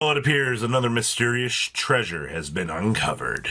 Well, it appears another mysterious treasure has been uncovered.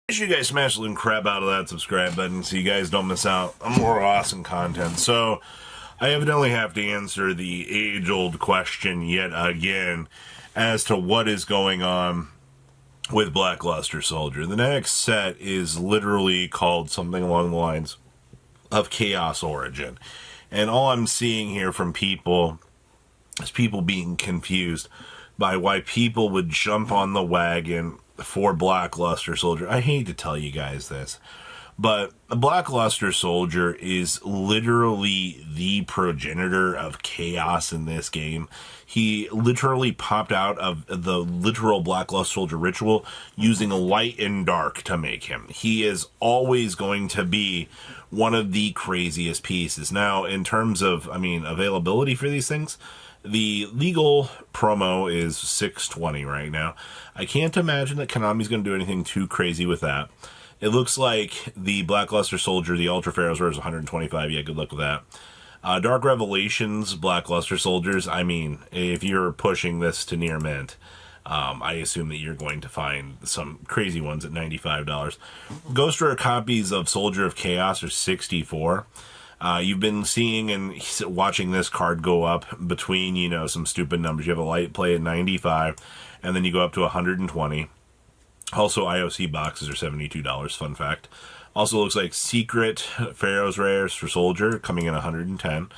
Make sure you guys smash the crap out of that subscribe button so you guys don't miss out on more awesome content. So, I evidently have to answer the age-old question yet again as to what is going on with Black Luster Soldier. The next set is literally called something along the lines of Chaos Origin. And all I'm seeing here from people is people being confused by why people would jump on the wagon for Black Luster Soldier. I hate to tell you guys this, but a Black Luster Soldier is literally the progenitor of chaos in this game. He literally popped out of the literal Black Luster Soldier ritual using light and dark to make him. He is always going to be one of the craziest pieces. Now, in terms of, availability for these things, the legal promo is $6.20 right now. I can't imagine that Konami's going to do anything too crazy with that. It looks like the Black Luster Soldier, the Ultra Pharaoh's Rare is $125. Yeah, good luck with that. Dark Revelations, Black Luster Soldiers, if you're pushing this to near mint, I assume that you're going to find some crazy ones at $95. Ghost Rare copies of Soldier of Chaos are $64. You've been seeing and watching this card go up between, some stupid numbers. You have a light play at 95, and then you go up to 120. Also, IOC boxes are $72, fun fact. Also looks like Secret Pharaoh's Rares for Soldier coming in 110. And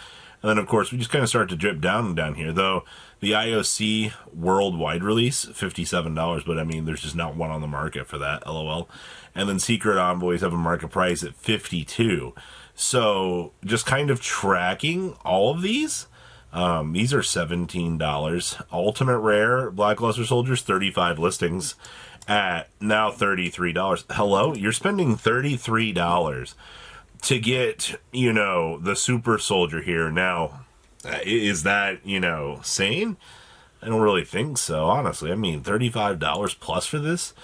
then, of course, we just kind of start to drip down here, though. The IOC worldwide release, $57, but there's just not one on the market for that, LOL. And then Secret Envoys have a market price at $52. So, just kind of tracking all of these. These are $17. Ultimate Rare Black Luster Soldiers, 35 listings at now $33. Hello? You're spending $33 to get, the Super Soldier here. Now, is that, sane? I don't really think so, honestly. $35 plus for this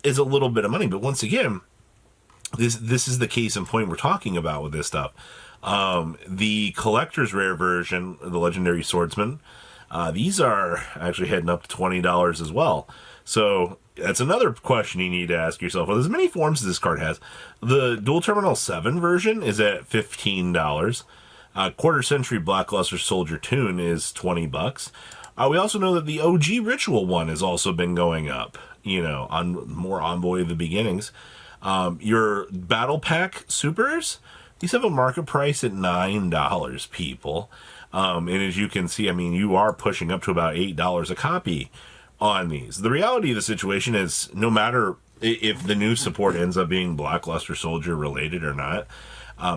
is a little bit of money. But once again, this is the case in point we're talking about with this stuff. The Collector's Rare version, the Legendary Swordsman, these are actually heading up to $20 as well. So that's another question you need to ask yourself. Well, there's many forms this card has. The Dual Terminal 7 version is at $15. Quarter Century Black Luster Soldier Tune is $20. We also know that the OG Ritual one has also been going up, on more Envoy of the Beginnings. Your Battle Pack Supers, these have a market price at $9, people. And as you can see, you are pushing up to about $8 a copy on these. The reality of the situation is, no matter if the new support ends up being Black Luster Soldier related or not,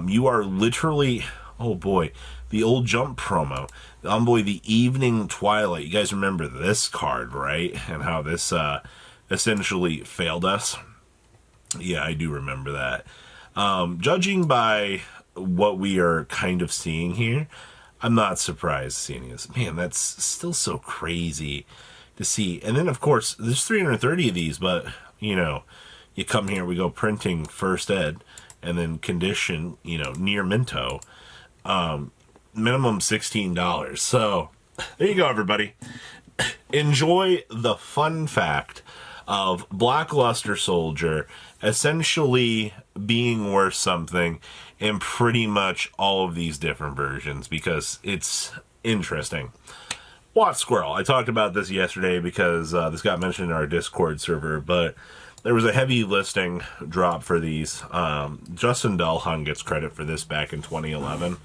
you are literally, oh boy, the old Jump promo, the Envoy the Evening Twilight. You guys remember this card, right? And how this essentially failed us. Yeah, I do remember that. Judging by what we are kind of seeing here, I'm not surprised seeing this. Man, that's still so crazy to see. And then, of course, there's 330 of these, but, you come here, we go printing first ed, and then condition, near minto, minimum $16. So, there you go, everybody. Enjoy the fun fact of Black Luster Soldier essentially being worth something in pretty much all of these different versions, because it's interesting. Wattsquirrel. I talked about this yesterday because this got mentioned in our Discord server, but there was a heavy listing drop for these. Justin Delhun gets credit for this back in 2011.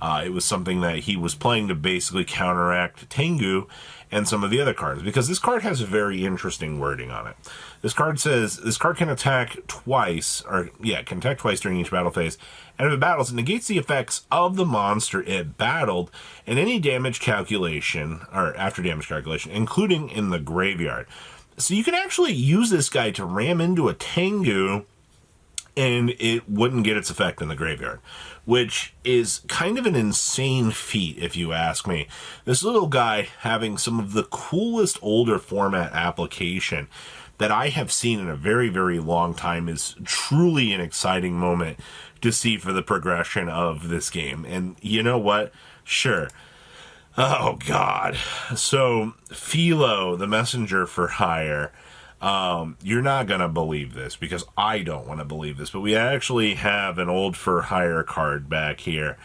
It was something that he was playing to basically counteract Tengu and some of the other cards, because this card has a very interesting wording on it. This card says, this card can attack twice, can attack twice during each battle phase, and if it battles, it negates the effects of the monster it battled and any damage calculation, or after damage calculation, including in the graveyard. So you can actually use this guy to ram into a Tengu, and it wouldn't get its effect in the graveyard, which is kind of an insane feat, if you ask me. This little guy having some of the coolest older format application that I have seen in a very, very long time is truly an exciting moment to see for the progression of this game. And you know what? Sure, Oh, God. So, Philo, the messenger for hire, you're not going to believe this because I don't want to believe this, but we actually have an old for hire card back here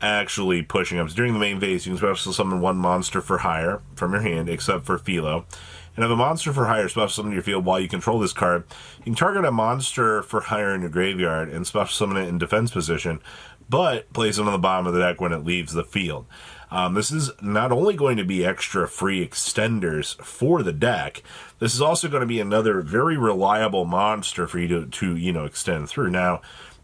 actually pushing up. So during the main phase, you can special summon one monster for hire from your hand, except for Philo. And if a monster for hire special summon your field while you control this card, you can target a monster for hire in your graveyard and special summon it in defense position, but place it on the bottom of the deck when it leaves the field. This is not only going to be extra free extenders for the deck, this is also going to be another very reliable monster for you to extend through. Now,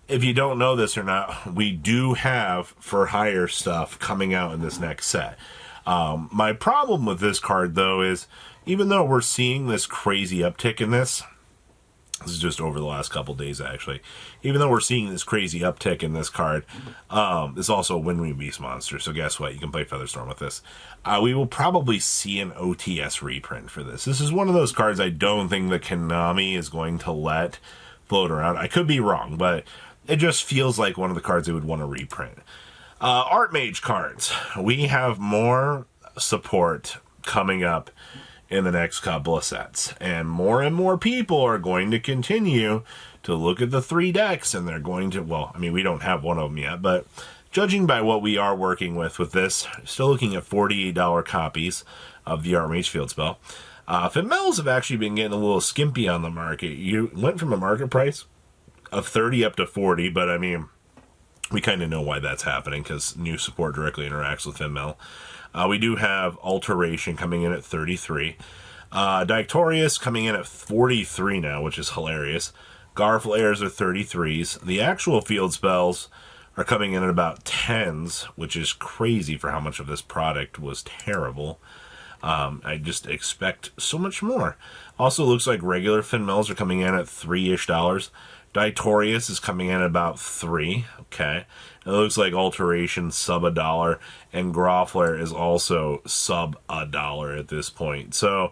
if you don't know this or not, we do have for hire stuff coming out in this next set. My problem with this card, though, is even though we're seeing this crazy uptick in this is just over the last couple days, actually. Even though we're seeing this crazy uptick in this card, it's also a Windwing Beast monster, so guess what? You can play Featherstorm with this. We will probably see an OTS reprint for this. This is one of those cards I don't think that Konami is going to let float around. I could be wrong, but it just feels like one of the cards they would want to reprint. Artmage cards. We have more support coming up in the next couple of sets, and more people are going to continue to look at the 3 decks, and they're going to, well, I mean, we don't have one of them yet, but judging by what we are working with this, still looking at $48 copies of the Artmage field spell. Femels have actually been getting a little skimpy on the market. You went from a market price of 30 up to 40, but I mean, we kind of know why that's happening because new support directly interacts with Femel. We do have Alteration coming in at 33. Dictorius coming in at 43 now, which is hilarious. Garflares are 33s. The actual field spells are coming in at about 10s, which is crazy for how much of this product was terrible. I just expect so much more. Also looks like regular Finmels are coming in at $3-ish. Dictorius is coming in at about 3. Okay. It looks like Alteration sub $1, and Groflair is also sub $1 at this point. So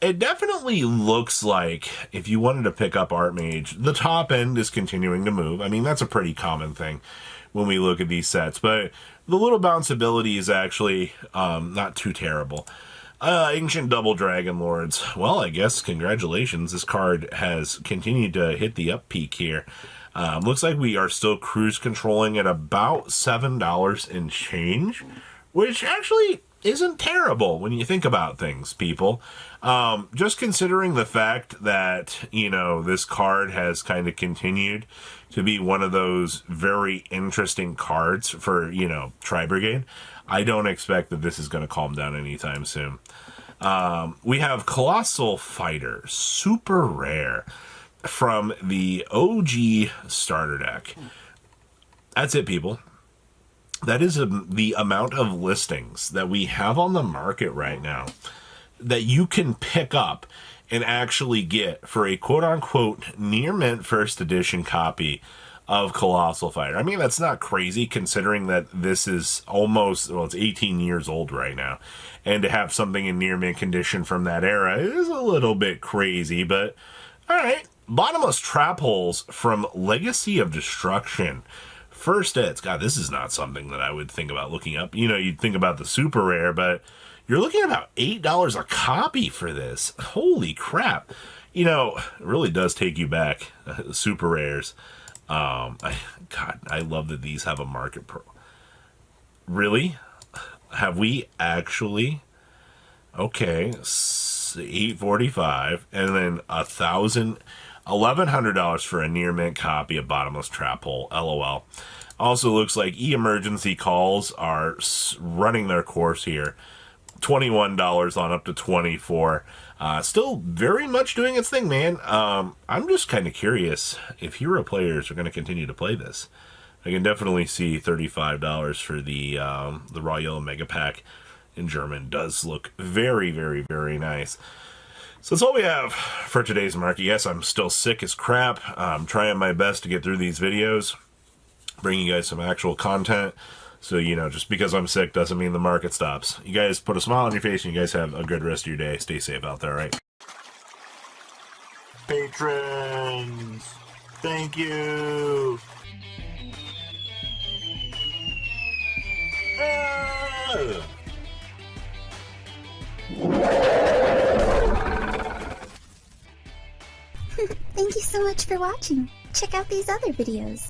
it definitely looks like if you wanted to pick up Artmage, the top end is continuing to move. I mean, that's a pretty common thing when we look at these sets, but the little bounceability is actually not too terrible. Ancient Double Dragon Lords. Well, I guess congratulations. This card has continued to hit the up peak here. Looks like we are still cruise controlling at about $7 and change, which actually isn't terrible when you think about things, people. Just considering the fact that, this card has kind of continued to be one of those very interesting cards for, Tri-Brigade, I don't expect that this is going to calm down anytime soon. We have Colossal Fighter, super rare, from the OG starter deck. That's it, people. That is the amount of listings that we have on the market right now that you can pick up and actually get for a quote-unquote near-mint first edition copy of Colossal Fighter. I mean, that's not crazy considering that this is almost, well, it's 18 years old right now. And to have something in near-mint condition from that era is a little bit crazy, but all right. Bottomless Trap Holes from Legacy of Destruction. First hits. God, this is not something that I would think about looking up. You'd think about the super rare, but you're looking at about $8 a copy for this. Holy crap. It really does take you back. Super rares. I love that these have a market pro. Really? Have we actually? Okay, $845 and then $1,100 for a near mint copy of Bottomless Trap Hole. LOL. Also looks like emergency calls are running their course here. $21 on up to $24. Still very much doing its thing, man. I'm just kind of curious if hero players are going to continue to play this. I can definitely see $35 for the Raw Yellow Mega Pack in German. Does look very, very, very nice. So that's all we have for today's market. Yes, I'm still sick as crap. I'm trying my best to get through these videos, bring you guys some actual content. So, just because I'm sick doesn't mean the market stops. You guys put a smile on your face and you guys have a good rest of your day. Stay safe out there, all right? Patrons, thank you. Thank you so much for watching. Check out these other videos.